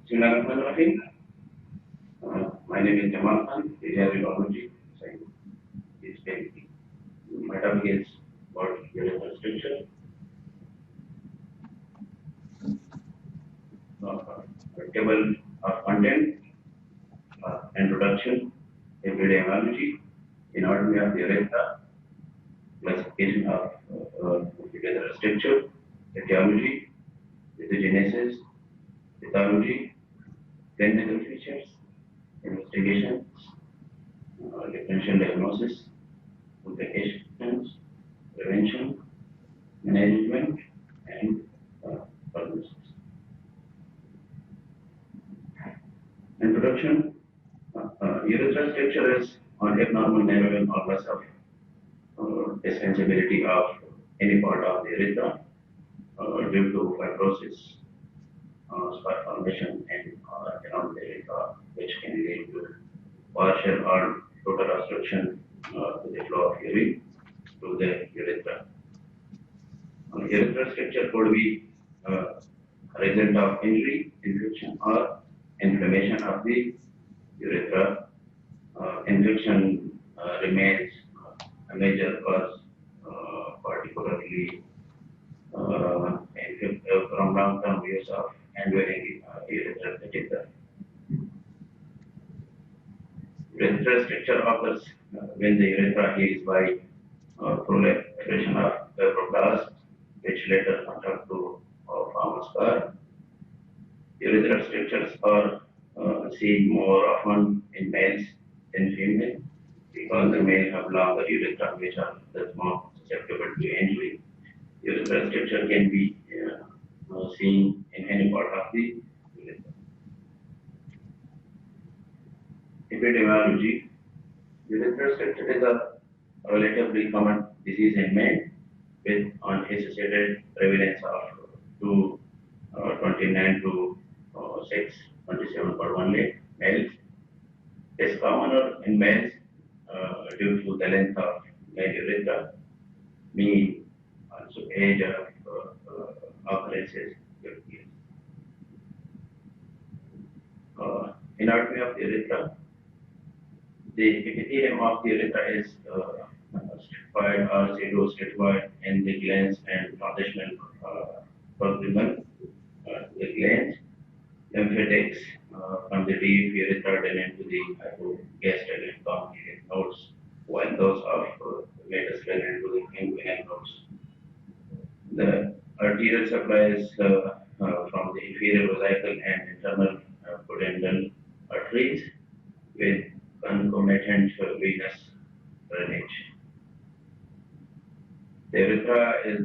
Bismillahirrahmanirrahim. My name is Jamal Khan, Urology. This technique. My topic is about urethral stricture. Table of content, introduction, epidemiology, anatomy of the urethra, classification of urethral stricture, etiology, pathogenesis, pathology, clinical features, investigations, differential diagnosis, complications, prevention, management, and prognosis. Introduction. Urethral stricture is an abnormal narrowing or loss of extensibility of any part of the urethra due to fibrosis, spot formation, and around the urethra, which can lead to partial or total obstruction to the flow of urine to the urethra. Urethral stricture could be a result of injury, infection, or inflammation of the urethra. Infection remains a major cause, particularly from long-term use of hand-wearing urethral catheter. Urethral stricture occurs when the urethra heals by proliferation of fibroblast, which later conduct to form a scar. Urethral strictures are seen more often in males than females because the males have longer urethra, which are thus more susceptible to injury. Urethral stricture can be seen in any part of the urethra. Epidemiology. Urethral stricture is a relatively common disease in men with an associated prevalence of 229 to 627 per 1 lakh males. It's commoner in males due to the length of male urethra, mean also age of occurrences. Anatomy of the urethra. The epithelium of the urethra is stratified or pseudo-stratified in the glands and transitional proximal the glands. Lymphatics from the deep urethra drain into the hypogastric and common nodes, while those of latest drain into the inguinal nodes. The arterial supplies from the inferior vesicle and internal pudendal arteries with concomitant venous drainage. The urethra is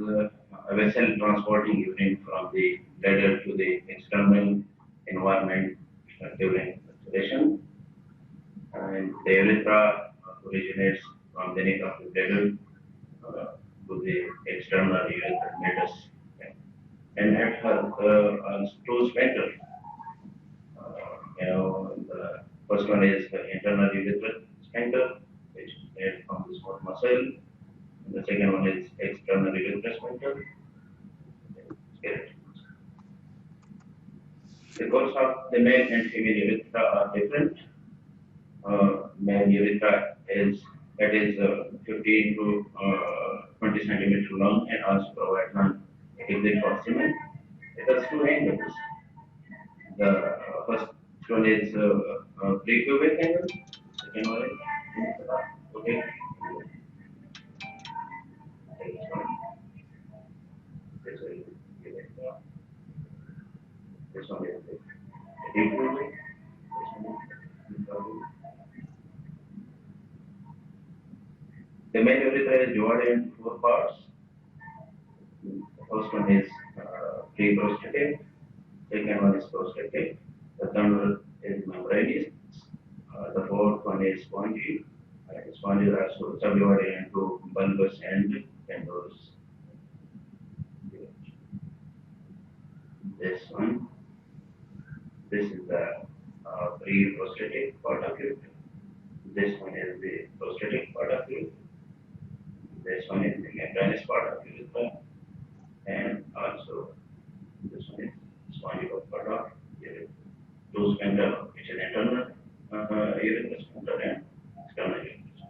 a vessel transporting urine from the bladder to the external environment during circulation. And the urethra originates from the neck of the bladder to the external urethral meatus. And it has two sphincters. The first one is the internal urethral sphincter, which is from the smooth muscle. And the second one is external urethral sphincter. The course of the male and female urethra are different. Male urethra is 15 to 20 centimeter long and also provides an exit proximal. It has two angles. The first one is prepubic angle. Second one is okay. This one is prepubic. The male urethra is divided into four parts. The first one is pre-prostatic, second one is prostatic, the third one is membranous, the fourth one is spongy. Spongy are also subdivided into bulbous and tendrous. This one, this is the pre-prostatic part of it. This one is the prostatic part of it. This one is the membranous part of urethra, and also this one is spongy part of urethra. two sphincter, which is internal urethral sphincter and external urethral sphincter.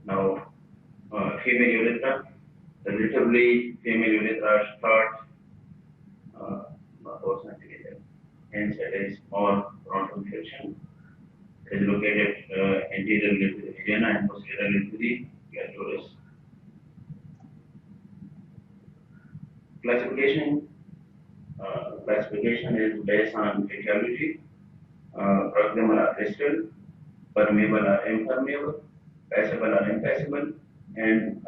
Now, female urethra. Relatively, female urethra start not centimeter, hence it is more prone to infection. It is located anteriorly to the vagina and posteriorly to the clitoris. Classification. Classification is based on etiology. Proximal or distal, permeable or impermeable, passable or impassable, and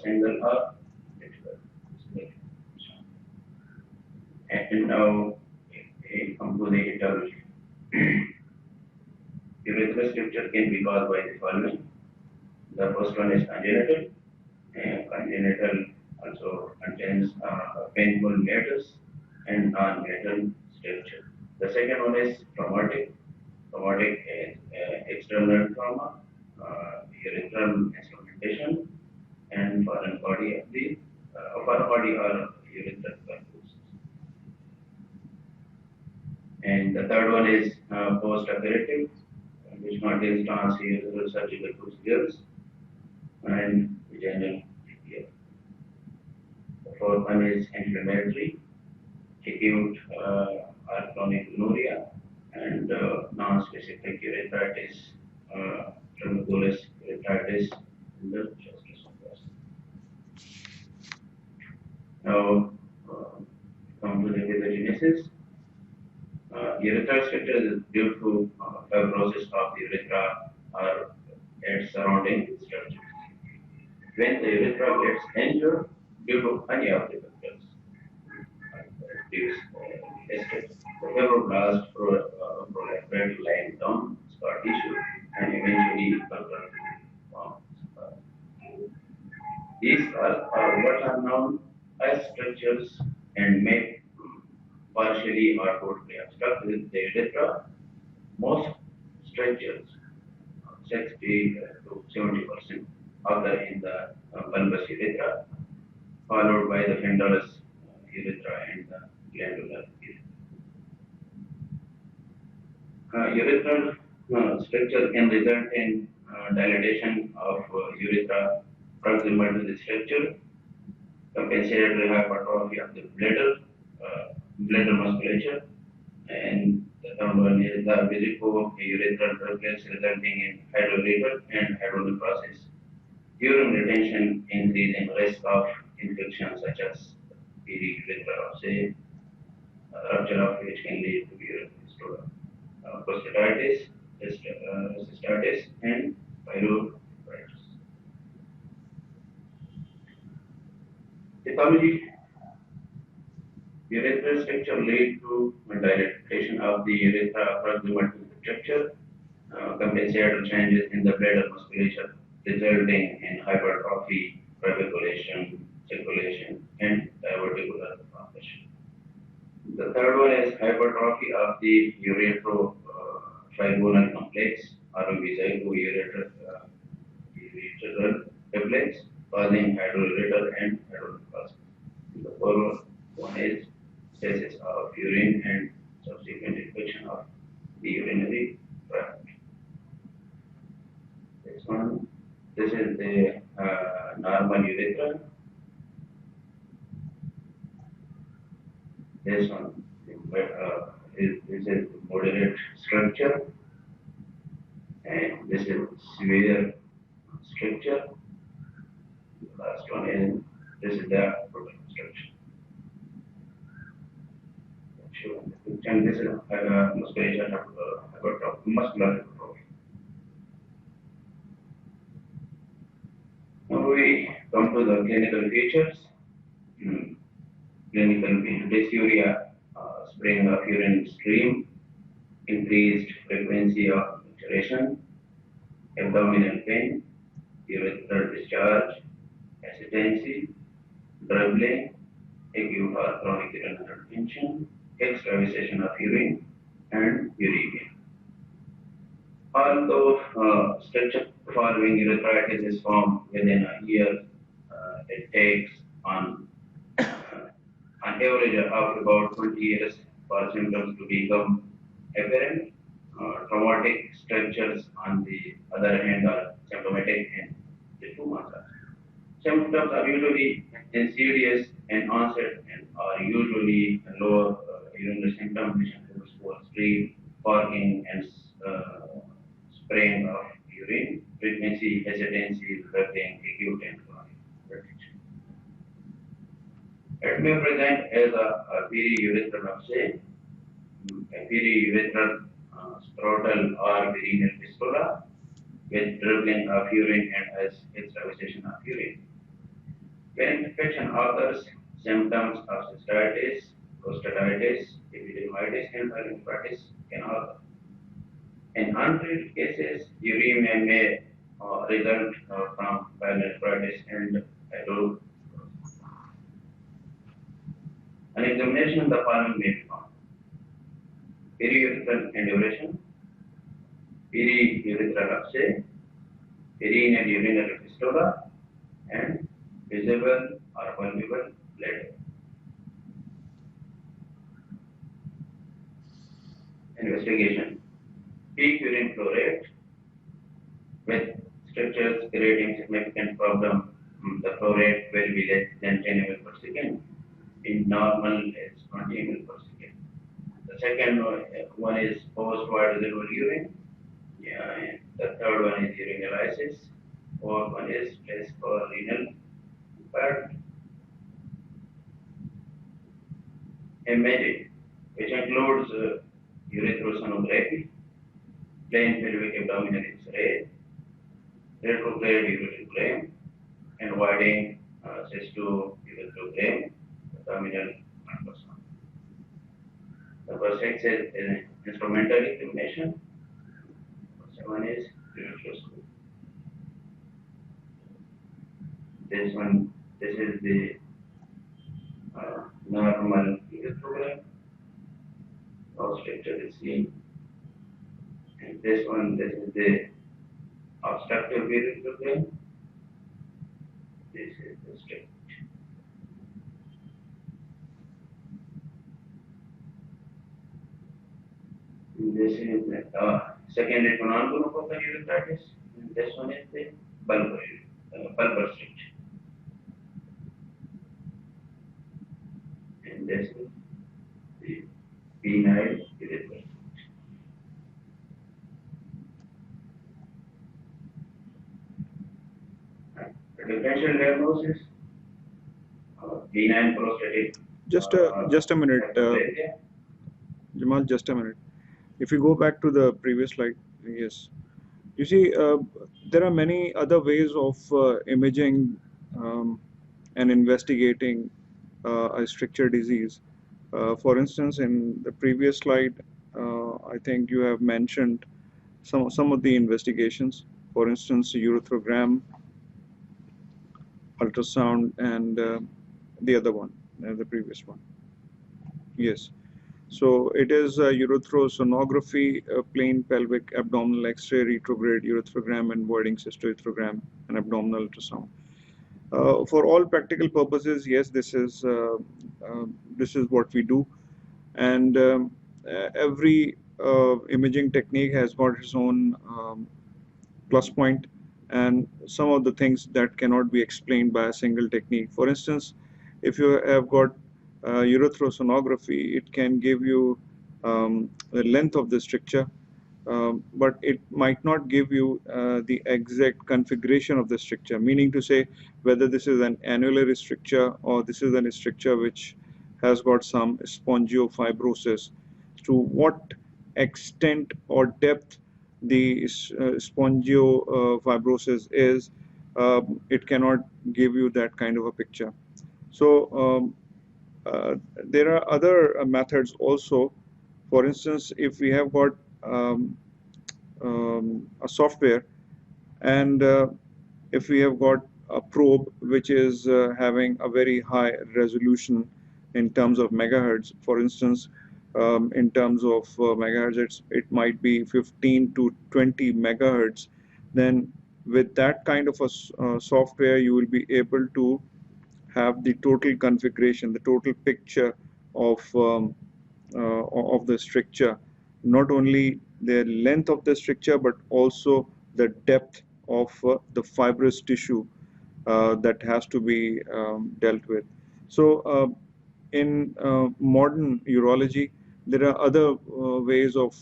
single or difficult. And now we come to the etiology. Urethra stricture can be caused by the following. The first one is congenital. Congenital also contains painful meatus and non-meatal stricture. The second one is traumatic. Traumatic is external trauma, urethral instrumentation, and foreign body of the foreign body or urethral purpose. And the third one is post-operative, which contains transurethral surgical procedures and vaginal repair. The fourth one is inflammatory, acute or chronic gonorrhea, and non-specific urethritis, tremulous urethritis in the chest esophagus. Now, come to the pathogenesis. Urethral stricture is due to fibrosis of the urethra or its surrounding structure. When the urethra gets injured due to any of the factors, the fibroblast proliferate lying down scar tissue and eventually forms. These are what are known as strictures and may partially or totally obstruct with the urethra. Most strictures, 60 to 70%, occur in the bulbous urethra, followed by the pendulous urethra and the glandular urethra. Urethral stricture can result in dilatation of urethra proximal to the structure, compensatory hypertrophy of the bladder musculature, and the third one is the vesico-urethral turbulence resulting in hydrourethral and hydronephrosis. Urine retention increasing risk of infections such as urethral say, rupture of which can lead to urethral stenosis, prostatitis, cystitis, and pyloritis. Pathology. Urethral stricture lead to dilatation of the urethra proximal to the structure, compensatory changes in the bladder musculature resulting in hypertrophy, reticulation, circulation, and diverticular compression. The third one is hypertrophy of the uretro-tribunal complex or vesico-urethral reflex, causing hydrourethral and hydronephrosis. The fourth one is stasis of urine and subsequent infection of the urinary tract. This is the normal urethra. This one this is moderate structure, and this is severe structure. The last one is this is the total structure. And this is muscular hypertrophy. Now we come to the clinical features. Clinical dysuria, spraying of urine stream, increased frequency of micturition, abdominal pain, urethral discharge, hesitancy, dribbling, acute or chronic urinary retention, extravasation of urine, and uremia. Although structure following urethritis is formed within a year. It takes on average of about 20 years for symptoms to become apparent. Traumatic structures, on the other hand, are symptomatic in the 2 months. Symptoms are usually insidious in onset and are usually lower urinary symptoms, which includes poor sleep, fogging, and spraying of urine, frequency, hesitancy, rubbing, acute and chronic irritation. It may present as a periurethral upset, a periurethral scrotal or perineal fistula with dribbling of urine and as extravasation of urine. When infection occurs, symptoms of cystitis, prostatitis, epidemiolitis, and lymphitis can occur. In untreated cases, uremia may result from pyelonephritis and adult. An examination of the following may be found: periurethral induration, periurethral upset, perineal urinary fistula, and visible or vulnerable bladder. Investigation: peak urine flow rate with strictures creating significant problem. The flow rate will be less than 10 ml per second. In normal, it's 20 ml per second. The second one is post-void residual urine. Yeah, the third one is urinalysis. Fourth one is test for renal impact. Imaging, which includes urethrosonography, plain pelvic abdominal X-ray, retrograde uretrogram, and widening cysto-uretrogram, abdominal ultrasound. Number 6 is instrumental examination. Number 7 is uretroscopy. This is the normal uretrogram. No structure is seen. And this is the obstructive uretrogram. This is the strict. This is the secondary to non-gonococcal urethritis. And this one is the bulbar stricture. And this is the penile urethral. The differential diagnosis: benign prostatic. Just a minute, Jamal. Just a minute. If you go back to the previous slide, yes. You see, there are many other ways of imaging and investigating a stricture disease. For instance, in the previous slide, I think you have mentioned some of the investigations. For instance, urethrogram, ultrasound, and the other one, the previous one. Yes. So it is urethrosonography, plain pelvic abdominal X-ray, retrograde uretrogram, and voiding cystouretrogram, and abdominal ultrasound. For all practical purposes, yes, this is what we do, and every imaging technique has got its own plus point, and some of the things that cannot be explained by a single technique. For instance, if you have got urethrosonography, it can give you the length of the stricture, but it might not give you the exact configuration of the stricture, meaning to say whether this is an annular stricture or this is a stricture which has got some spongiofibrosis. To what extent or depth the spongiofibrosis is, it cannot give you that kind of a picture. So there are other methods also. For instance, if we have got a software, and if we have got a probe which is having a very high resolution in terms of megahertz, for instance, in terms of megahertz, it might be 15 to 20 megahertz, then with that kind of a software, you will be able to have the total configuration, the total picture of the stricture, not only the length of the stricture, but also the depth of the fibrous tissue that has to be dealt with. So in modern urology, there are other ways of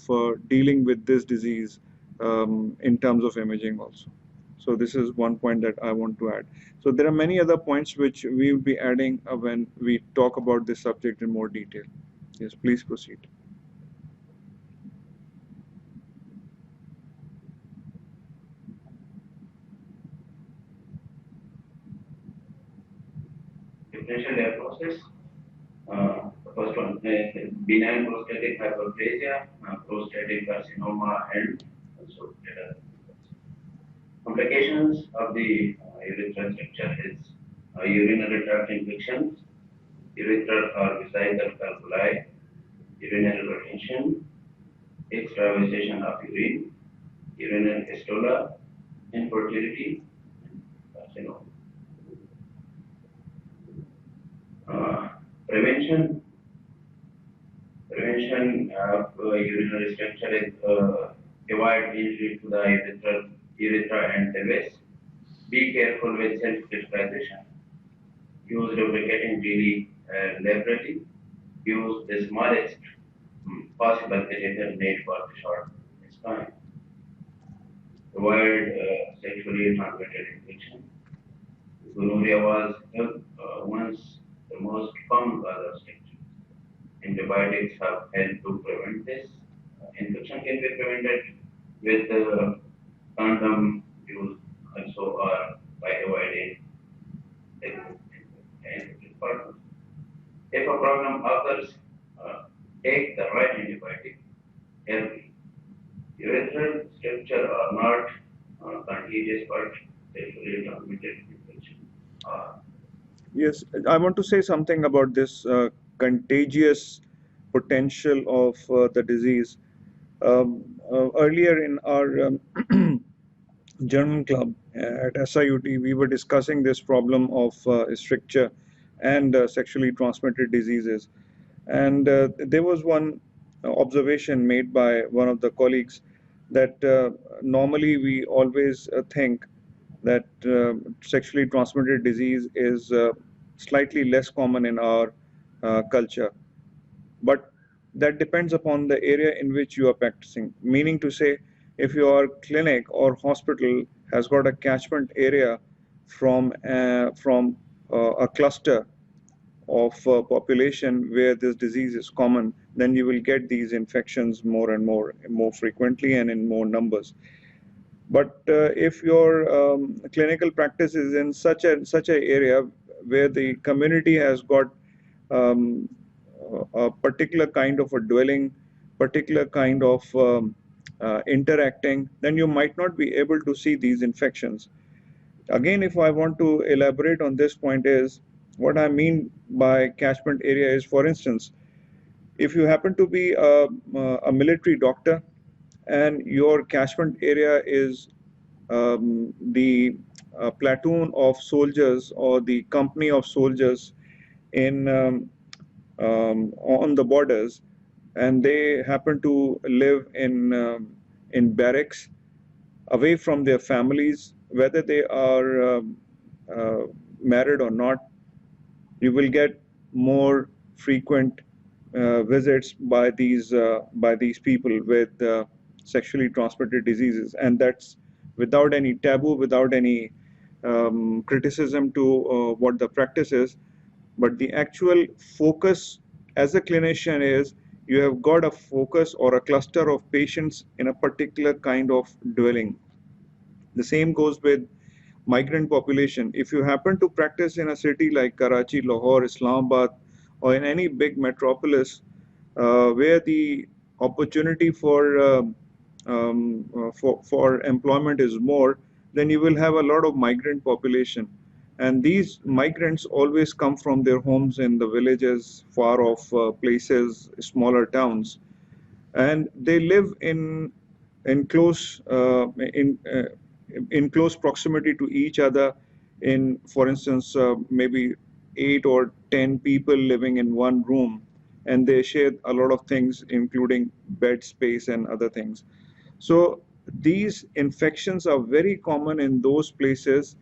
dealing with this disease in terms of imaging also. So this is one point that I want to add. So there are many other points which we will be adding when we talk about this subject in more detail. Yes, please proceed. Differential diagnosis. The first one, benign prostatic hyperplasia, prostatic carcinoma, and also complications of the urethral stricture is urinary tract infections, urethral or vesical calculi, urinary retention, extravasation of urine, urinary fistula, infertility, carcinoma. Uh, prevention Prevention of urinary stricture is avoid injury to the urethra and pelvis. Be careful with self-sterilization. Use lubricating daily liberally. Use the smallest possible catheter made for the short spine. Avoid sexually transmitted infection. Gonorrhea was once the most common cause of stricture. Antibiotics have helped to prevent this. Infection can be prevented with condom use also or by avoiding infected partners. If a problem occurs, take the right antibiotic early. Urethral stricture are not contagious but sexually transmitted infection. Yes, I want to say something about this contagious potential of the disease. Earlier in our German club at SIUT, we were discussing this problem of stricture and sexually transmitted diseases. And there was one observation made by one of the colleagues that normally we always think that sexually transmitted disease is slightly less common in our culture. But that depends upon the area in which you are practicing. Meaning to say, if your clinic or hospital has got a catchment area from a cluster of population where this disease is common, then you will get these infections more and more frequently and in more numbers. But if your clinical practice is in such a area where the community has got um, a particular kind of a dwelling, particular kind of interacting, then you might not be able to see these infections. Again, if I want to elaborate on this point, is what I mean by catchment area is, for instance, if you happen to be a military doctor and your catchment area is the platoon of soldiers or the company of soldiers in on the borders, and they happen to live in barracks away from their families, whether they are married or not, you will get more frequent visits by these people with sexually transmitted diseases, and that's without any taboo, without any criticism to what the practice is. But the actual focus as a clinician is, you have got a focus or a cluster of patients in a particular kind of dwelling. The same goes with migrant population. If you happen to practice in a city like Karachi, Lahore, Islamabad, or in any big metropolis where the opportunity for employment is more, then you will have a lot of migrant population. And these migrants always come from their homes in the villages, far off places, smaller towns, and they live in close in close proximity to each other in, for instance, maybe 8 or 10 people living in one room, and they share a lot of things, including bed space and other things. So these infections are very common in those places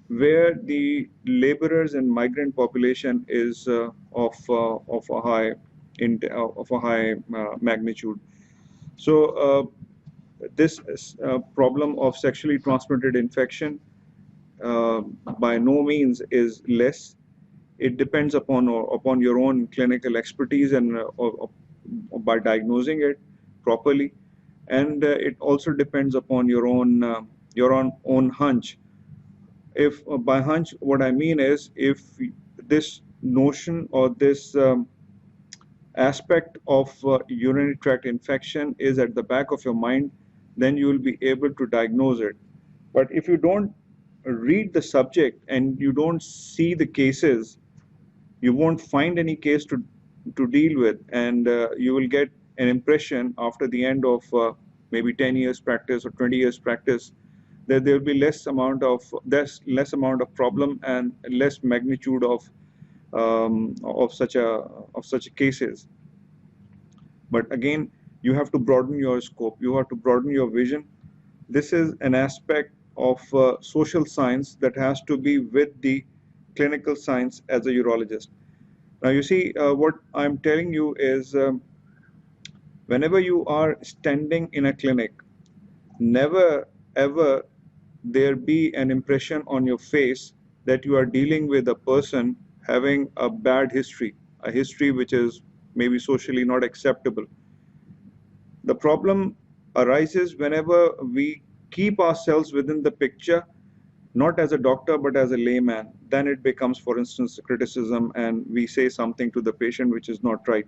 where the laborers and migrant population is of a high magnitude. So this problem of sexually transmitted infection uh, by no means is less. It depends upon your own clinical expertise and by diagnosing it properly, and it also depends upon your own hunch. If by hunch, what I mean is, if this notion or this aspect of urinary tract infection is at the back of your mind, then you will be able to diagnose it. But if you don't read the subject and you don't see the cases, you won't find any case to deal with, and you will get an impression after the end of maybe 10 years practice or 20 years practice that there will be less amount of problem and less magnitude of such cases. But again, you have to broaden your scope, you have to broaden your vision. This is an aspect of social science that has to be with the clinical science as a urologist. Now, you see, what I'm telling you is, whenever you are standing in a clinic, never ever there be an impression on your face that you are dealing with a person having a bad history, a history which is maybe socially not acceptable. The problem arises whenever we keep ourselves within the picture, not as a doctor but as a layman. Then it becomes, for instance, criticism, and we say something to the patient which is not right.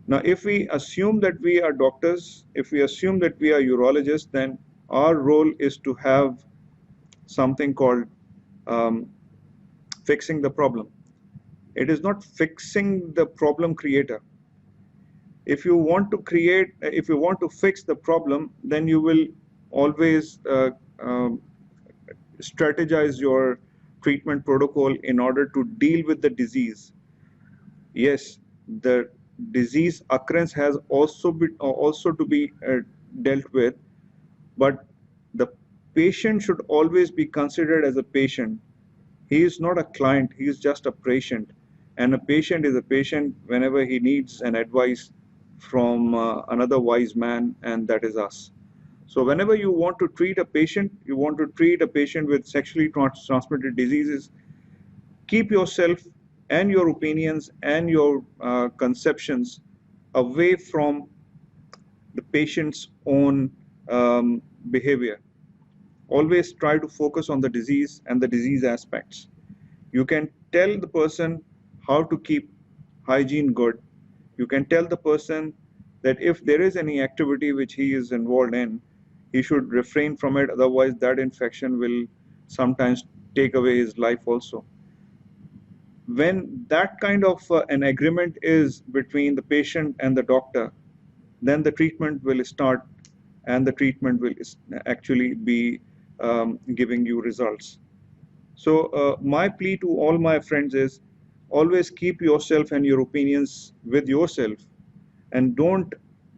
Now, if we assume that we are doctors, if we assume that we are urologists, then our role is to have something called um, fixing the problem. It is not fixing the problem creator. If you want to fix the problem, then you will always um, strategize your treatment protocol in order to deal with the disease. Yes, the disease occurrence has also to be dealt with, but the patient should always be considered as a patient. He is not a client, he is just a patient. And a patient is a patient whenever he needs an advice from another wise man, and that is us. So whenever you want to treat a patient, you want to treat a patient with sexually transmitted diseases, keep yourself and your opinions and your conceptions away from the patient's own behavior. Always try to focus on the disease and the disease aspects. You can tell the person how to keep hygiene good. You can tell the person that if there is any activity which he is involved in, he should refrain from it, otherwise that infection will sometimes take away his life also. When that kind of an agreement is between the patient and the doctor, then the treatment will start, and the treatment will actually be giving you results. So my plea to all my friends is, always keep yourself and your opinions with yourself, and don't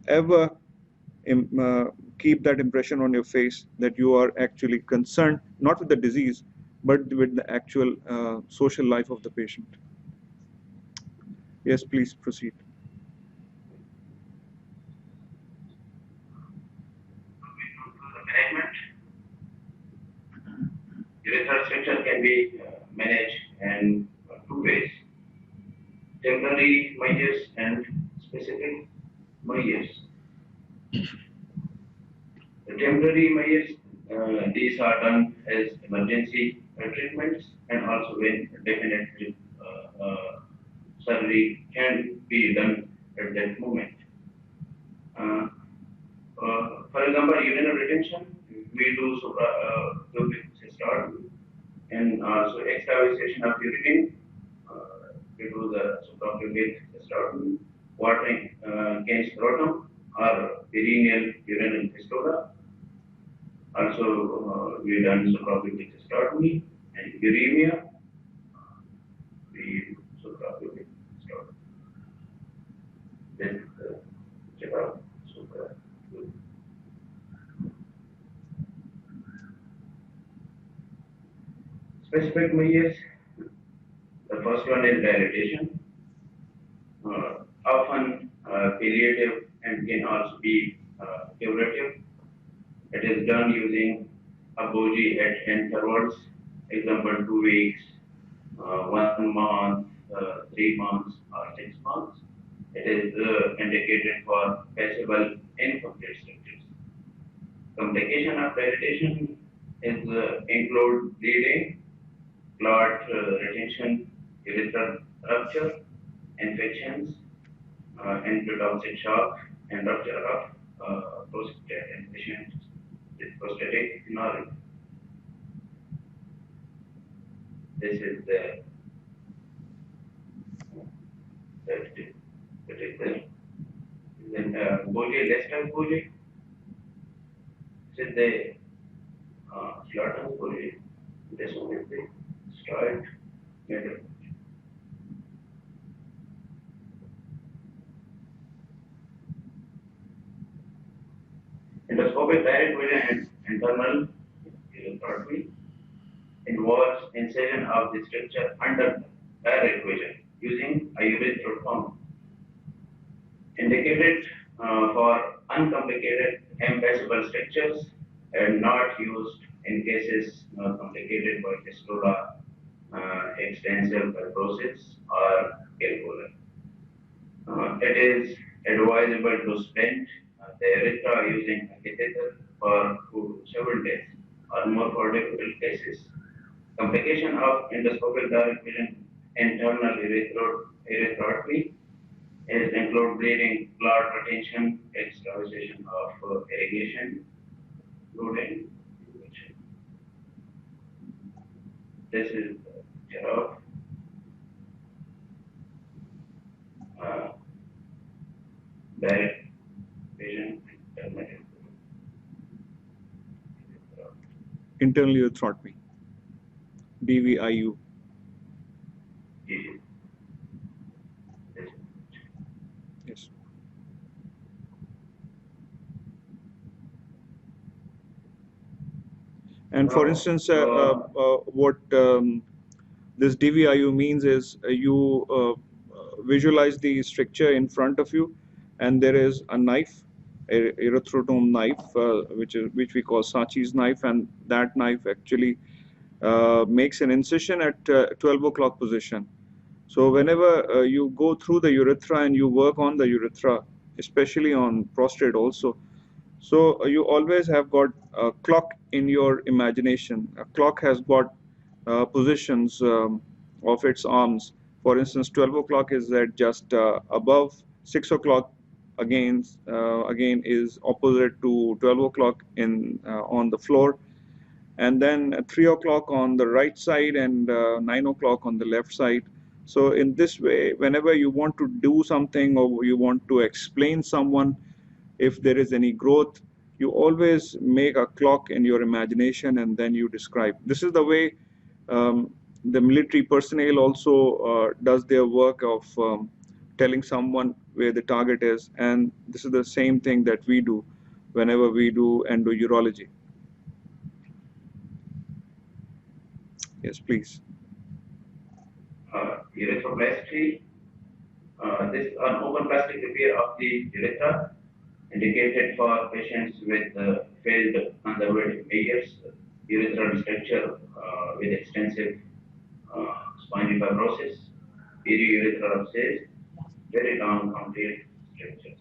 ever uh, keep that impression on your face that you are actually concerned not with the disease but with the actual social life of the patient. Yes, please proceed. Management. Urethral stricture can be managed in two ways: temporary measures and specific measures. The temporary measures, these are done as emergency treatments, and also when definitive surgery can be done at that moment. Uh, for example, urinary retention, we do pubic hysterectomy and also extravasation of urine. We do the suprapubic hysterectomy, watering case scrotum or perineal urinary fistula. Also, we done suprapubic hysterectomy and uremia. We suprapubic hysterectomy. This is the checkup. Specific measures. The first one is dilatation. Often palliative and can also be curative. It is done using a Bougie at intervals, example 2 weeks, 1 month, 3 months, or 6 months. It is indicated for possible incomplete structures. Complication of dilatation is include bleeding, clot retention, urethral rupture, infections, endotoxic shock, and rupture of prostate in patients with prostatic enlargement. This is the then Bougie, Lester Bougie, this is the Slaughter Bougie. This one is the start middle. Endoscopic direct vision and internal urethrotomy involves incision of the structure under direct vision using a urethral pump indicated for uncomplicated impassable structures and not used in cases complicated by fistula, extensive fibrosis, or calculus. It is advisable to stent the urethra using a catheter for several days or more for difficult cases. Complication of endoscopic direct vision internal urethrotomy is include bleeding, blood retention, extravasation of irrigation, bloating. This is of uh, direct vision Internal urethrotomy, DVIU. Yes. And for instance, what this DVIU means is you visualize the structure in front of you, and there is a knife, a erythrotome knife, which we call Sachi's knife, and that knife actually makes an incision at 12 o'clock position. So whenever you go through the urethra and you work on the urethra, especially on prostate also, so you always have got a clock in your imagination. A clock has got positions of its arms. For instance, 12 o'clock is at just above 6 o'clock. Again is opposite to 12 o'clock in on the floor, and then 3 o'clock on the right side and 9 o'clock on the left side. So in this way, whenever you want to do something or you want to explain someone if there is any growth, you always make a clock in your imagination and then you describe. This is the way the military personnel also does their work of telling someone where the target is, and this is the same thing that we do whenever we do endourology. Yes, please. Urethroplasty. This is an open plastic repair of the urethra indicated for patients with failed conservative measures, urethral structure with extensive spinal fibrosis, periurethral abscess, very long complete structures.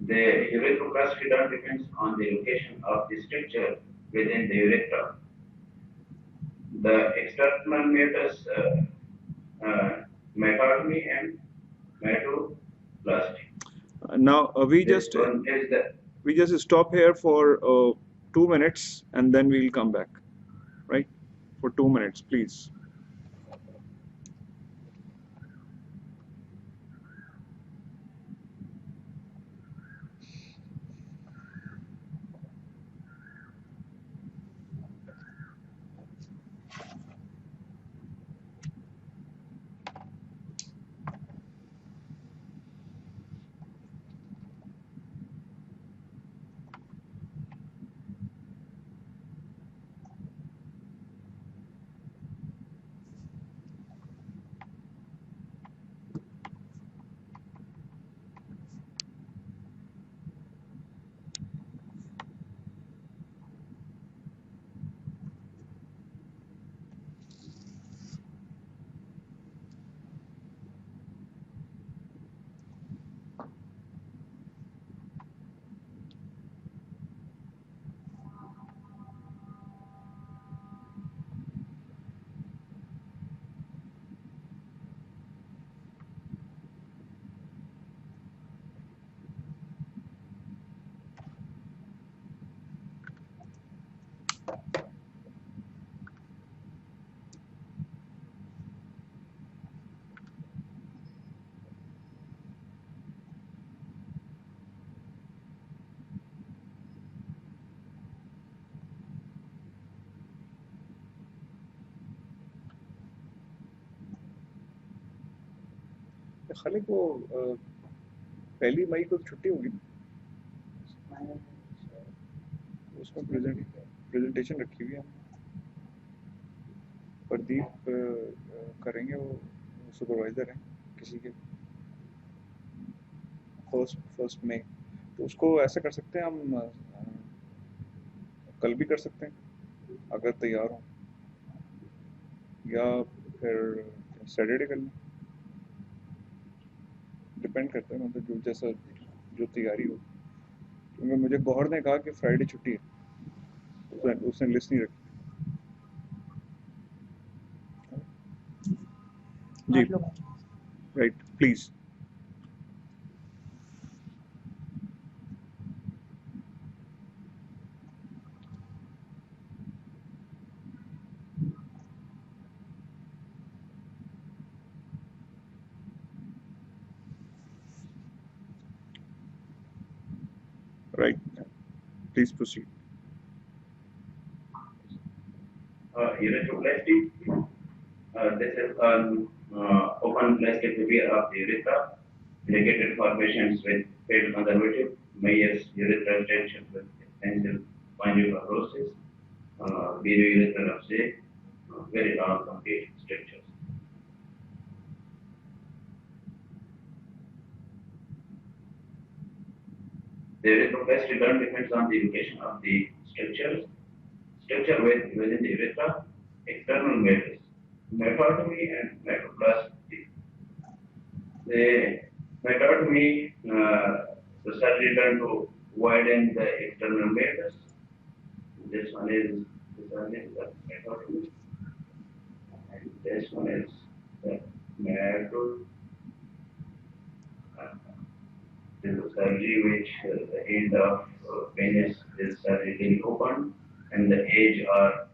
The urethroplasty depends on the location of the structure within the urethra. The external meatus myotomy and myotoplasty. Now we just stop here for 2 minutes and then we'll come back, right? For 2 minutes, please. खाली वो पहली मई को छुट्टी होगी, उसमें presentation रखी हुई है प्रदीप करेंगे, वो सुपरवाइजर हैं किसी के, फर्स्ट मई। तो उसको ऐसा कर सकते हैं हम, कल भी कर सकते हैं अगर तैयार हो, या फिर सैटरडे कर लें, डिपेंड करता है, मतलब जो जैसा जो तैयारी हो। क्योंकि मुझे गौहर ने कहा कि फ्राइडे छुट्टी है, उसने लिस्ट नहीं रखी। जी, right, please. Right, please proceed. Urethroplasty. This is an open plastic repair of the urethra, indicated for patients with failed conservative Meyer's urethral stricture with extensive fibrosis, urethral uptake, very long complete strictures. The urethroplasty term depends on the location of the structures. Structure within the urethra, external measures, metotomy and metaplasty. The metotomy, the surgery done to widen the external measures. This one is the metotomy, and this one is the meto. This is a surgery which the end of penis is surgically opened and the edge are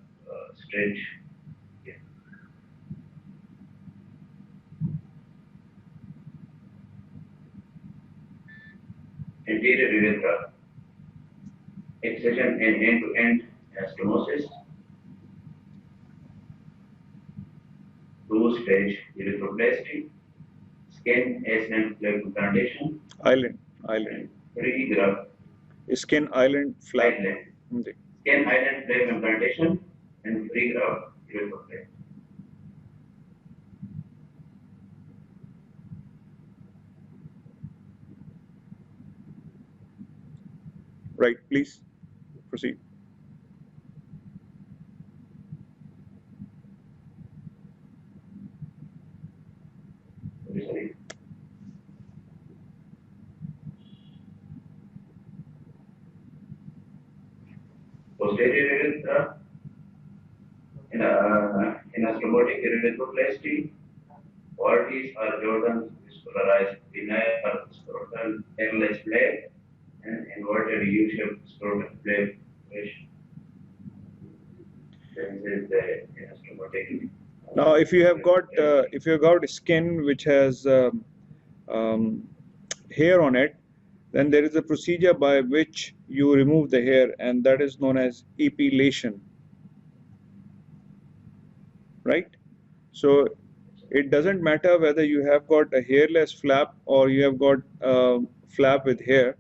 stretched. Yeah. Anterior urethra, excision and end-to-end anastomosis, two-stage urethroplasty, skin island flap implantation, Island, and regraph skin island flap. island, skin island flap implantation, and regraph urethroplasty. Right, please proceed. Sorry. Posterior urethra, in a stromotic urethroplasty, Ortiz or Jordan's polarized denial or scrotal airless flap and inverted U-shaped scrotal flap, which then is the anastomotic. Now, if you have got skin which has um, hair on it, then there is a procedure by which you remove the hair, and that is known as epilation. Right? So it doesn't matter whether you have got a hairless flap or you have got a flap with hair.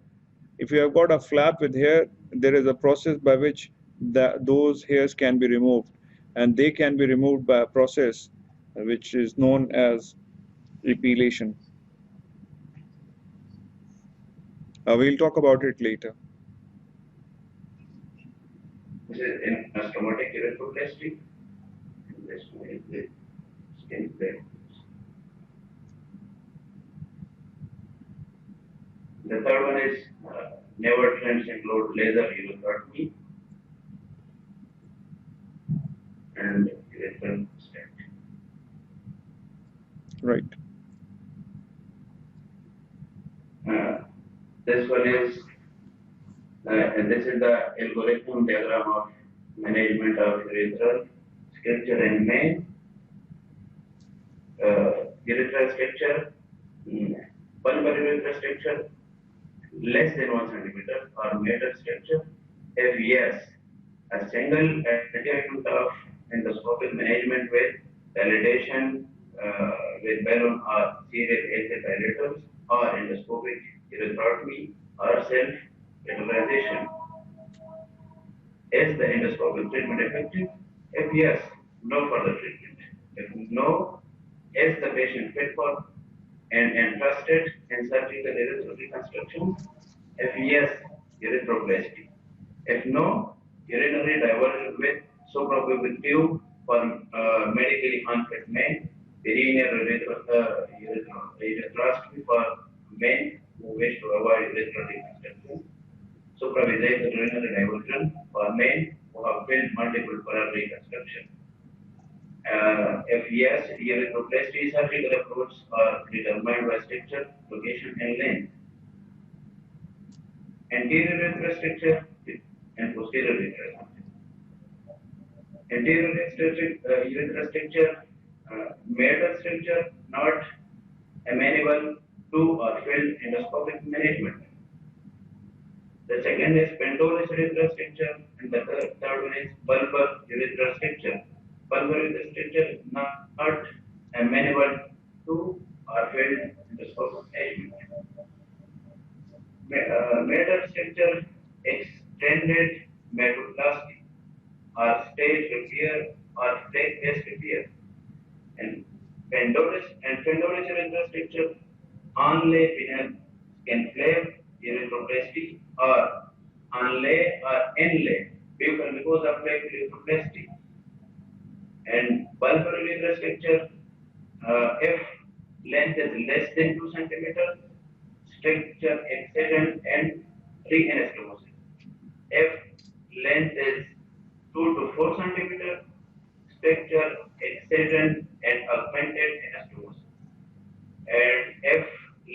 If you have got a flap with hair, there is a process by which those hairs can be removed, and they can be removed by a process which is known as epilation. We'll talk about it later. This is in anastomotic urethroplasty. This one is the skin flap. The third one is never trends include laser urethrotomy and urethral stent. Right. This one is this is the algorithm diagram of management of urethral structure in men. Urethral structure, bulbar urethral structure less than 1 centimeter or metal structure. If yes, a single attitude of endoscopic management with validation with balloon or serial acid dilators or endoscopic urethrotomy or self-reticulation. Is the endoscopic treatment effective? If yes, no further treatment. If no, is the patient fit for and entrusted in surgical urethral reconstruction? If yes, urethroplasty. If no, urinary diversion with suprapubic tube for medically unfit men, perineal urethrostomy for men who wish to avoid urethral reconstruction, suprapubic urinary diversion for men who have failed multiple oral reconstruction. If yes, urethroplasty surgical approach are determined by structure, location, and length. Anterior urethra stricture and posterior urethra stricture. Anterior urethra stricture, metal stricture, not amenable to or filled endoscopic management. The second is pendulous urethra stricture, and the third one is bulbar urethra stricture. Bulbar urethra stricture is not amenable to or filled endoscopic management. Metal stricture, extended metaplasty, or stage repair or stage-based repair. And pendulous urethra stricture, onlay penile skin flap urethroplasty or onlay or inlay buccal mucosa flap urethroplasty. And bulbar urethra stricture, if length is less than 2 centimeters, stricture excision and re-anastomosis. If length is 2 to 4 centimeters, structure excision and augmented anastomosis. And if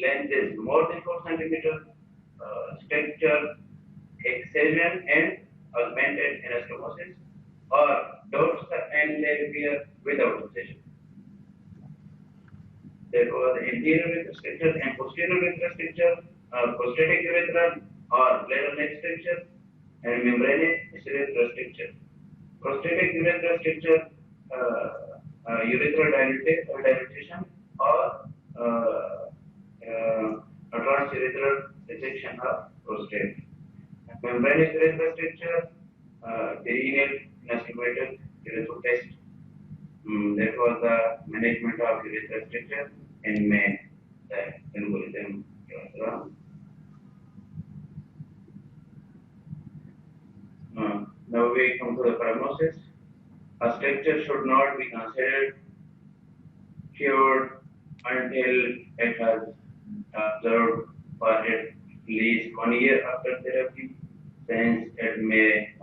length is more than 4 centimeters, structure excision and augmented anastomosis or dorsal and repair without incision. Therefore, the anterior urethral stricture and posterior urethral stricture, prostatic urethral or bladder neck stricture, and membranous urethral stricture. Prostatic urethral stricture, urethral dilatation or transurethral resection of prostate. Membranous urethral stricture, perineal inastimated urethroplasty. That was the management of urethral stricture in men. The algorithm. Now we come to the prognosis. A stricture should not be considered cured until it has observed for at least 1 year after therapy, since it may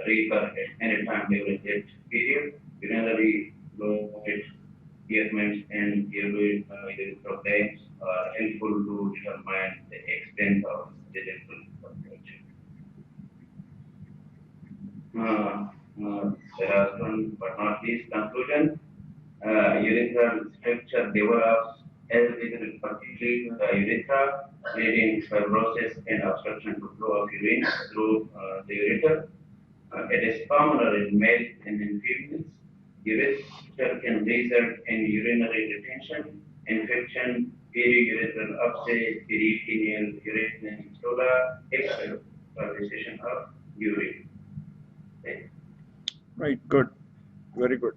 recur at any time during that period. Urinary fluid measurements and urine problems are helpful to determine the extent of the urethral fracture. Last one but not least, conclusion. Urethral structure develops as it particularly the urethra, leading fibrosis and obstruction to flow of urine through the urethra. It is commoner in males than in females. Urethra can result in urinary retention, infection, periurethral upset, peritoneal urethral stola, extravasation of urine. Okay. Right, good, very good.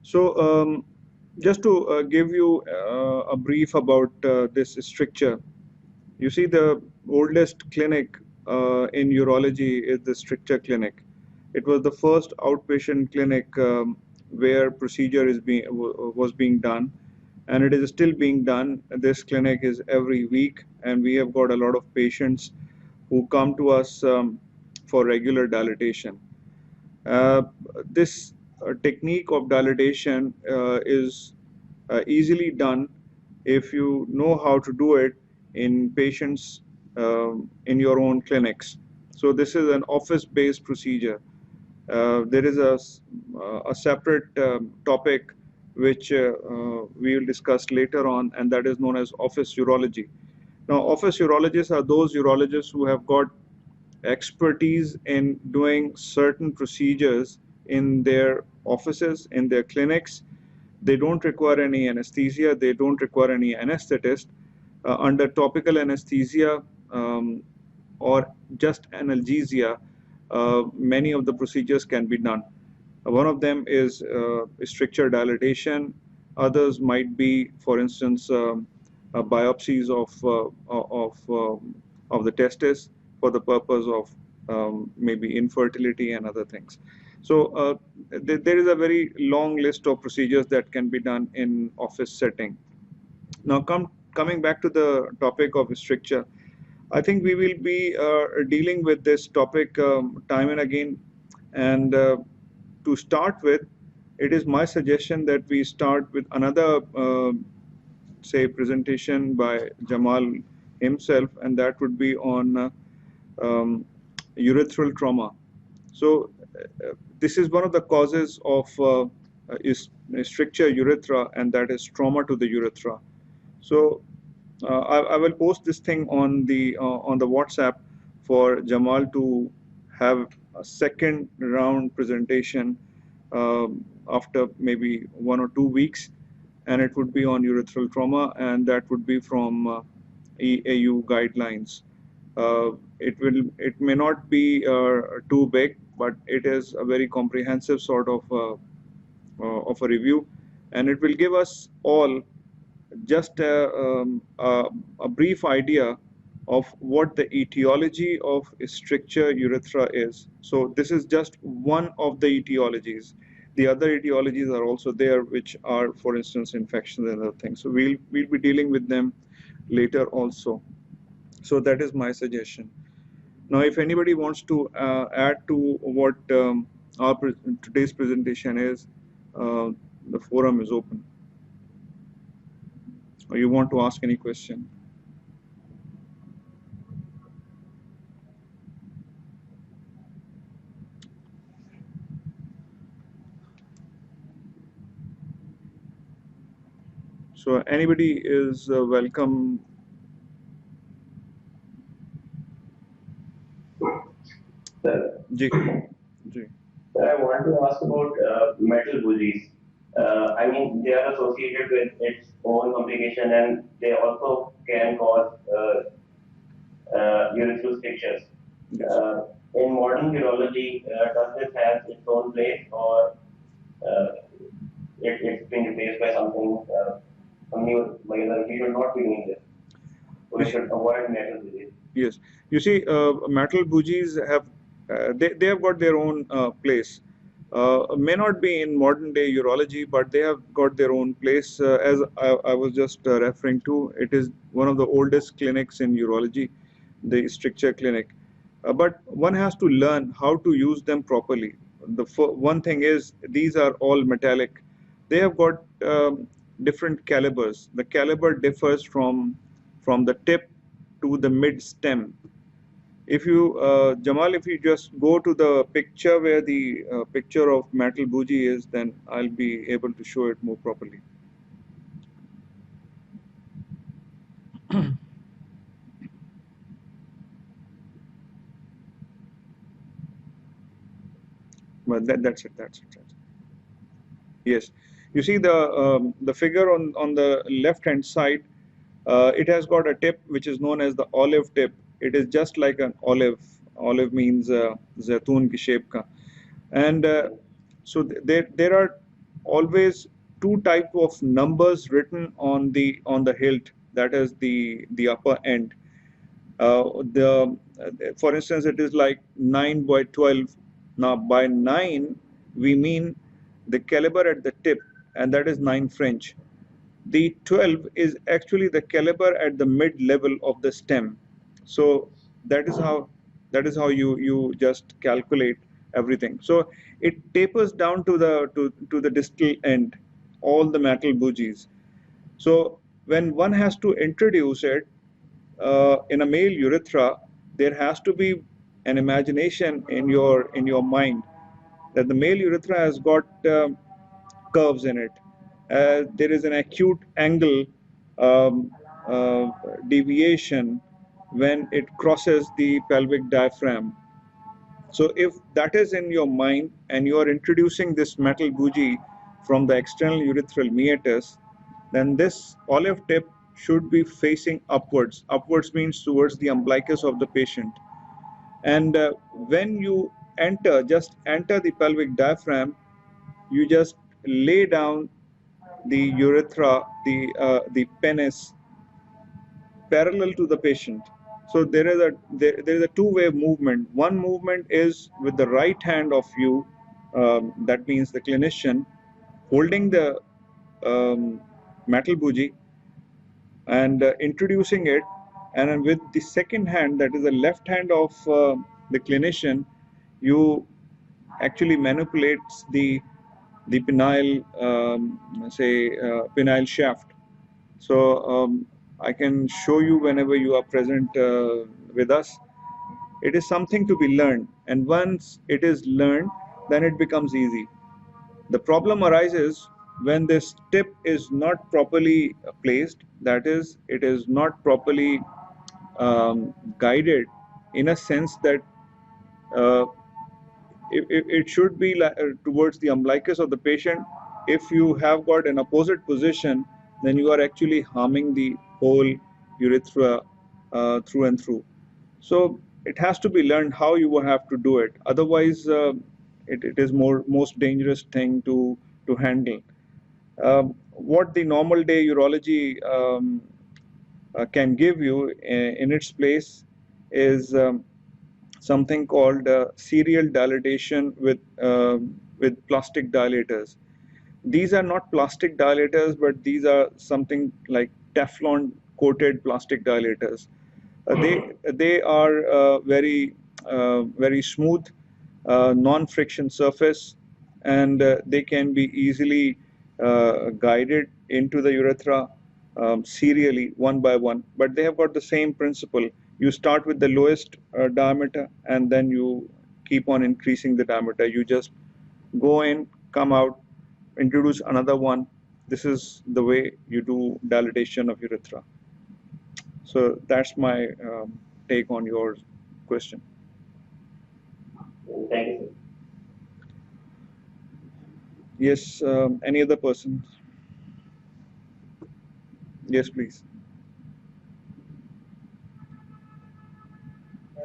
So, just to give you a brief about this stricture, you see the oldest clinic in urology is the stricture clinic. It was the first outpatient clinic where procedure was being done, and it is still being done. This clinic is every week, and we have got a lot of patients who come to us for regular dilatation. This technique of dilatation is easily done if you know how to do it in patients in your own clinics. So this is an office-based procedure. There is a separate topic which we will discuss later on, and that is known as office urology. Now, office urologists are those urologists who have got expertise in doing certain procedures in their offices, in their clinics, They don't require any anesthesia. They don't require any anesthetist. Under topical anesthesia or just analgesia, many of the procedures can be done. One of them is stricture dilatation. Others might be, for instance, biopsies of the testis for the purpose of maybe infertility and other things. So there is a very long list of procedures that can be done in office setting. Now, coming back to the topic of stricture, I think we will be dealing with this topic time and again. And to start with, it is my suggestion that we start with another, say, presentation by Jamal himself, and that would be on urethral trauma. So this is one of the causes of is stricture urethra, and that is trauma to the urethra. So I will post this thing on the WhatsApp for Jamal to have a second round presentation after maybe 1 or 2 weeks, and it would be on urethral trauma, and that would be from EAU guidelines. It may not be too big, but it is a very comprehensive sort of a review, and it will give us all just a brief idea of what the etiology of stricture urethra is. So this is just one of the etiologies. The other etiologies are also there, which are, for instance, infections and other things. So we'll be dealing with them later also. So that is my suggestion. Now, if anybody wants to add to what our today's presentation is, the forum is open. Or you want to ask any question? So anybody is welcome. Sir, Ji. I want to ask about metal bougies. I mean, they are associated with its own complication, and they also can cause urethral strictures. Yes. In modern urology, does this have its own place, or it's been replaced by something new? We should not be doing this. We should avoid metal bougies. Yes. You see, metal bougies have they have got their own place. May not be in modern day urology, but they have got their own place. As I was just referring to, it is one of the oldest clinics in urology, the stricture clinic. But one has to learn how to use them properly. The one thing is, these are all metallic. They have got different calibers. The caliber differs from the tip to the mid stem. If you, Jamal, if you just go to the picture where the picture of metal bougie is, then I'll be able to show it more properly. But that's it. That's it. Yes. You see the figure on the left hand side. It has got a tip which is known as the olive tip. It is just like an olive. Olive means zaitun ki shape ka. And so there are always two type of numbers written on the hilt. That is the upper end. For instance, it is like 9 by 12. Now by 9 we mean the caliber at the tip, and that is 9 French. The 12 is actually the caliber at the mid level of the stem. So that is how you just calculate everything. So it tapers down to the distal end, all the metal bougies. So when one has to introduce it in a male urethra, there has to be an imagination in your mind that the male urethra has got curves in it. There is an acute angle um, uh, deviation when it crosses the pelvic diaphragm. So if that is in your mind and you are introducing this metal bougie from the external urethral meatus, then this olive tip should be facing upwards. Upwards means towards the umbilicus of the patient. And when you enter, just enter the pelvic diaphragm, you just lay down the urethra, the penis, parallel to the patient. So there is a two-way movement. One movement is with the right hand of you, that means the clinician, holding the metal bougie and introducing it, and then with the second hand, that is the left hand of the clinician, you actually manipulates the penile, penile shaft. So I can show you whenever you are present with us. It is something to be learned, and once it is learned, then it becomes easy. The problem arises when this tip is not properly placed, that is, it is not properly guided in a sense that uh, it should be towards the umbilicus of the patient. If you have got an opposite position, then you are actually harming the whole urethra through and through. So it has to be learned how you will have to do it. Otherwise, it is most dangerous thing to handle. What the normal day urology can give you in its place is something called serial dilatation with plastic dilators. These are not plastic dilators, but these are something like Teflon coated plastic dilators. They are very smooth, non-friction surface, and they can be easily guided into the urethra serially, one by one. But they have got the same principle. You start with the lowest diameter, and then you keep on increasing the diameter. You just go in, come out, introduce another one. This is the way you do dilatation of urethra. So that's my take on your question. Thank you, sir. Yes, any other person? Yes, please.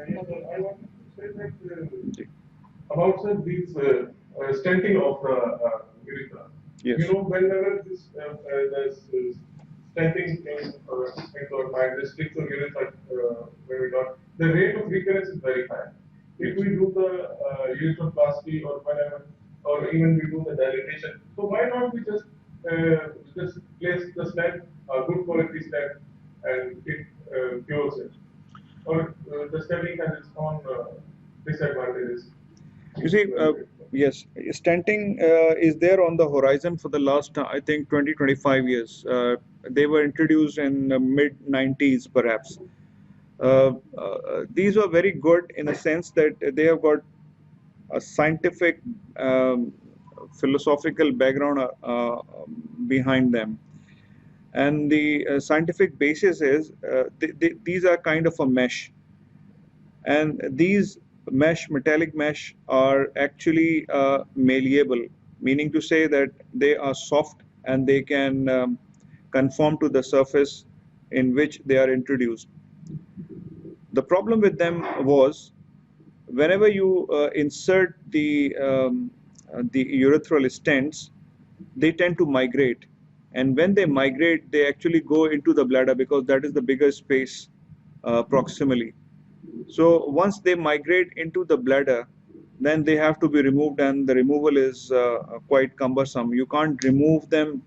Yes, sir, I want to say that about sir, these stenting of the urethra. Yes. You know, whenever this stenting in or by the stricture urethra, when we got the rate of recurrence is very high. If we do the urethroplasty or whenever, or even we do the dilatation, so why not we just place the stent, good quality stent, and it cures it? Or the study has its own disadvantages. You see, yes, stenting is there on the horizon for the last, I think, 20, 25 years. They were introduced in the mid 90s, perhaps. These were very good in the sense that they have got a scientific, philosophical background behind them. And the scientific basis is these are kind of a mesh. And these metallic mesh, are actually malleable, meaning to say that they are soft and they can conform to the surface in which they are introduced. The problem with them was whenever you insert the urethral stents, they tend to migrate. And when they migrate, they actually go into the bladder because that is the bigger space proximally. So once they migrate into the bladder, then they have to be removed, and the removal is quite cumbersome. You can't remove them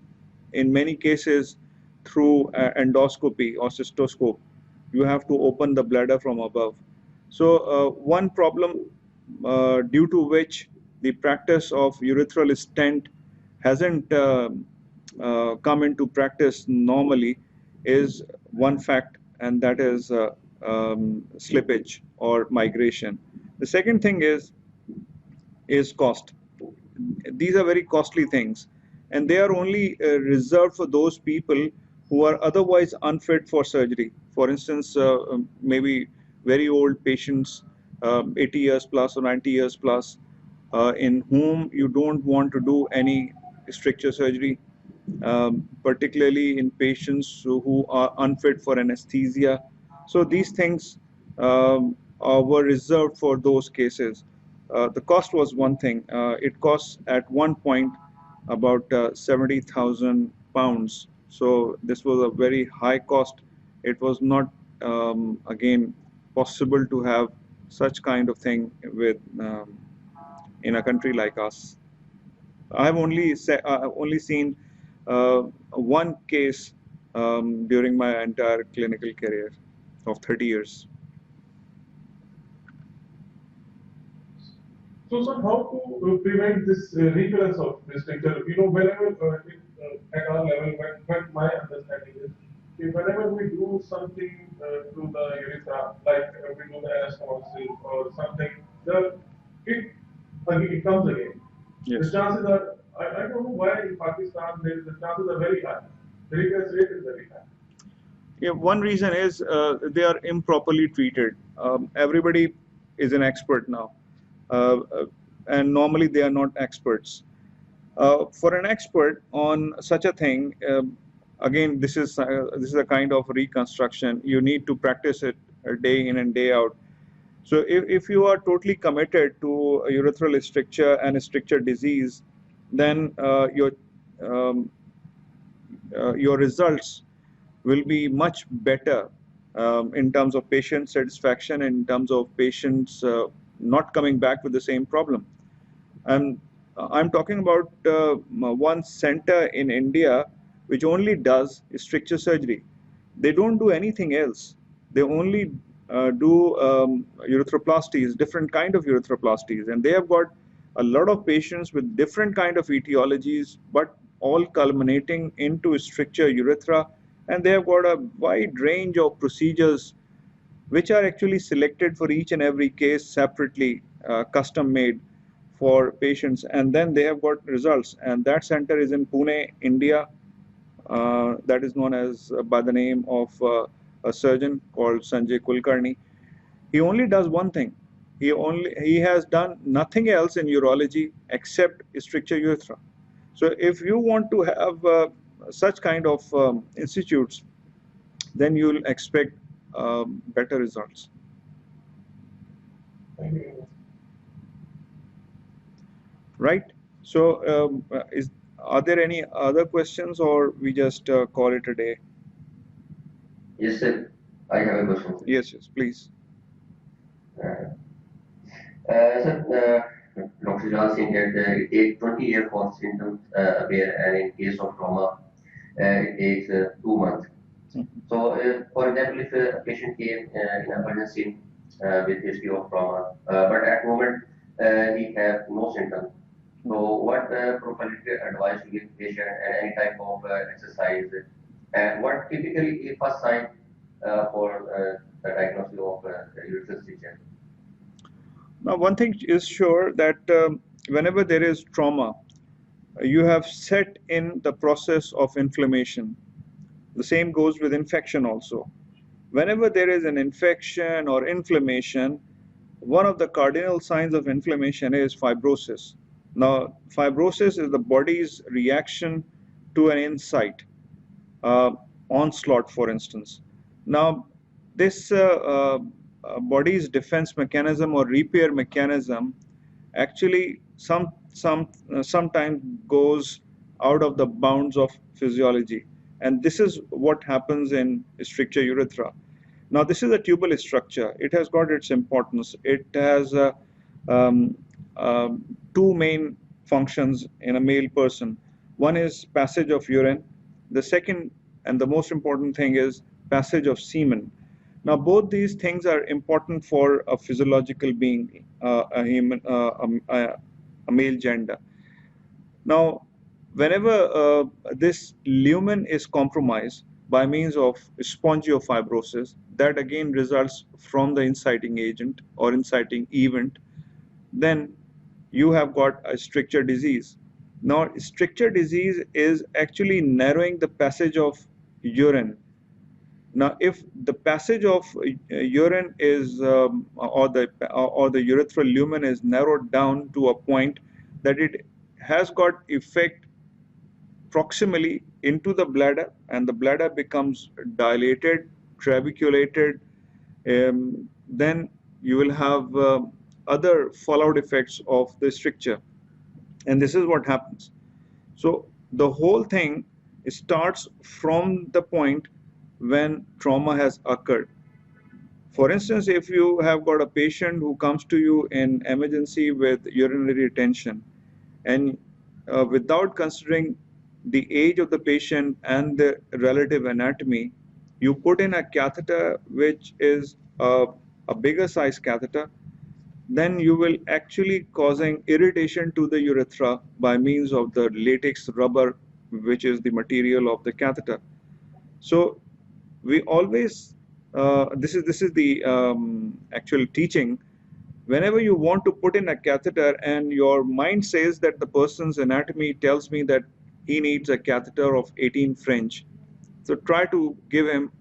in many cases through endoscopy or cystoscope. You have to open the bladder from above. So one problem due to which the practice of urethral stent hasn't come into practice normally is one fact, and that is slippage or migration. The second thing is cost. These are very costly things, and they are only reserved for those people who are otherwise unfit for surgery. For instance, maybe very old patients, 80 years plus or 90 years plus, in whom you don't want to do any stricture surgery, particularly in patients who are unfit for anesthesia. So these things were reserved for those cases. The cost was one thing. It costs at one point about 70,000 pounds. So this was a very high cost. It was not, again, possible to have such kind of thing with in a country like us. I've only seen one case during my entire clinical career of 30 years. So, sir, how to prevent this recurrence of this stricture? You know, whenever at our level, when my understanding is, whenever we do something to the urethra, like we do the anastomosis or something, it it comes again. The Yes. chances are, I don't know why in Pakistan the chances are very high. The recurrence rate is very high. Yeah, one reason is they are improperly treated. Everybody is an expert now, uh, uh, and normally they are not experts. For an expert on such a thing, again, this is a kind of reconstruction. You need to practice it day in and day out. So if you are totally committed to a urethral stricture and a stricture disease, then um, your results will be much better in terms of patient satisfaction, in terms of patients not coming back with the same problem. And I'm talking about one center in India which only does stricture surgery. They don't do anything else. They only do urethroplasties, different kind of urethroplasties, and they have got a lot of patients with different kind of etiologies, but all culminating into stricture urethra, and they have got a wide range of procedures which are actually selected for each and every case separately, custom made for patients, and then they have got results. And that center is in Pune, India. That is known as by the name of a surgeon called Sanjay Kulkarni. He only does one thing. He has done nothing else in urology except stricture urethra. So if you want to have such kind of institutes, then you'll expect better results. Thank you very much. Right? So, are there any other questions, or we just call it a day? Yes, sir. I have a question. Yes, yes, please. Uh, sir, Dr. John saying that it takes 20 years for symptoms appear, and in case of trauma, it takes 2 months. So, for example, if a patient came in emergency with history of trauma, but at moment he have no symptoms. So, what prophylactic advice to give patient and any type of exercise, and what typically is first sign for the diagnosis of urethral stricture? Now, one thing is sure that whenever there is trauma, you have set in the process of inflammation. The same goes with infection also. Whenever there is an infection or inflammation, one of the cardinal signs of inflammation is fibrosis. Now, fibrosis is the body's reaction to an insight, uh, onslaught, for instance. Now, this body's defense mechanism or repair mechanism actually sometimes goes out of the bounds of physiology, and this is what happens in stricture urethra. Now, this is a tubal structure. It has got its importance. It has um, two main functions in a male person. One is passage of urine. The second and the most important thing is passage of semen. Now, both these things are important for a physiological being, a human, a male gender. Now, whenever this lumen is compromised by means of spongiofibrosis, that again results from the inciting agent or inciting event, then you have got a stricture disease. Now, stricture disease is actually narrowing the passage of urine. Now, if the passage of urine is, or the urethral lumen is narrowed down to a point that it has got effect proximally into the bladder, and the bladder becomes dilated, trabeculated. Then you will have other fallout effects of the stricture, and this is what happens. So the whole thing starts from the point when trauma has occurred. For instance, if you have got a patient who comes to you in emergency with urinary retention, and without considering the age of the patient and the relative anatomy, you put in a catheter which is a bigger size catheter, then you will actually causing irritation to the urethra by means of the latex rubber, which is the material of the catheter. So we always, this is the actual teaching. Whenever you want to put in a catheter and your mind says that the person's anatomy tells me that he needs a catheter of 18 French, so try to give him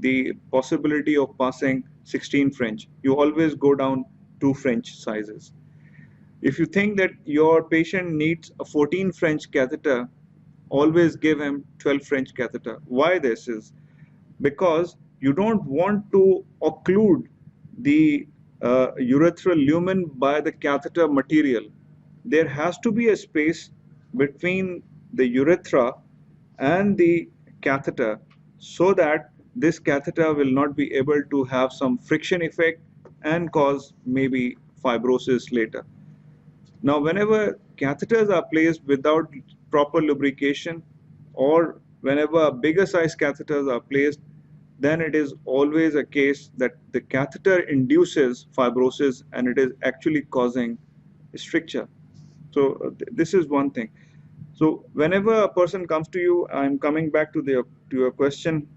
the possibility of passing 16 French. You always go down 2 French sizes. If you think that your patient needs a 14 French catheter, always give him 12 French catheter. Why this is? Because you don't want to occlude the urethral lumen by the catheter material. There has to be a space between the urethra and the catheter so that this catheter will not be able to have some friction effect and cause maybe fibrosis later. Now, whenever catheters are placed without proper lubrication, or whenever bigger size catheters are placed, then it is always a case that the catheter induces fibrosis and it is actually causing stricture. So this is one thing. So whenever a person comes to you, I'm coming back to your question,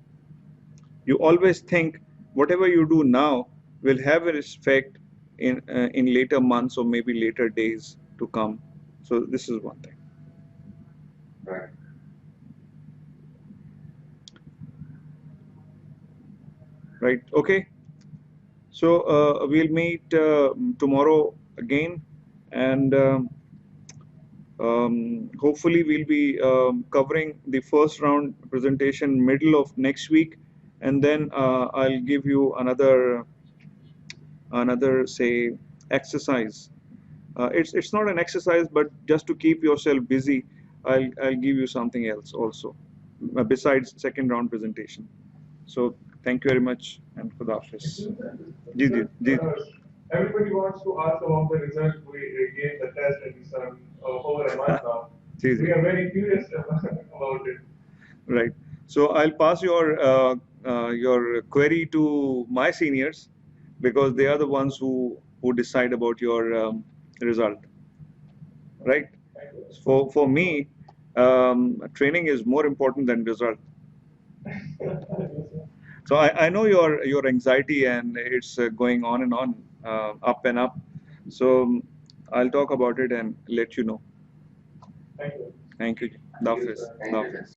you always think whatever you do now will have an effect in later months or maybe later days to come. So this is one thing. Right. Right. Okay. So we'll meet tomorrow again, and hopefully we'll be covering the first round presentation middle of next week, and then I'll give you another say exercise. It's not an exercise, but just to keep yourself busy, I'll give you something else also besides second round presentation. So thank you very much, and Khuda Hafiz. Everybody wants to ask about the result. We gave the test and it's over a month now. We are very curious about it. Right. So I'll pass your query to my seniors, because they are the ones who decide about your result. Right. For me, training is more important than result. So I know your anxiety, and it's going on and on, up and up. So I'll talk about it and let you know. Thank you. Thank you. Thank you, sir. Thank you, sir.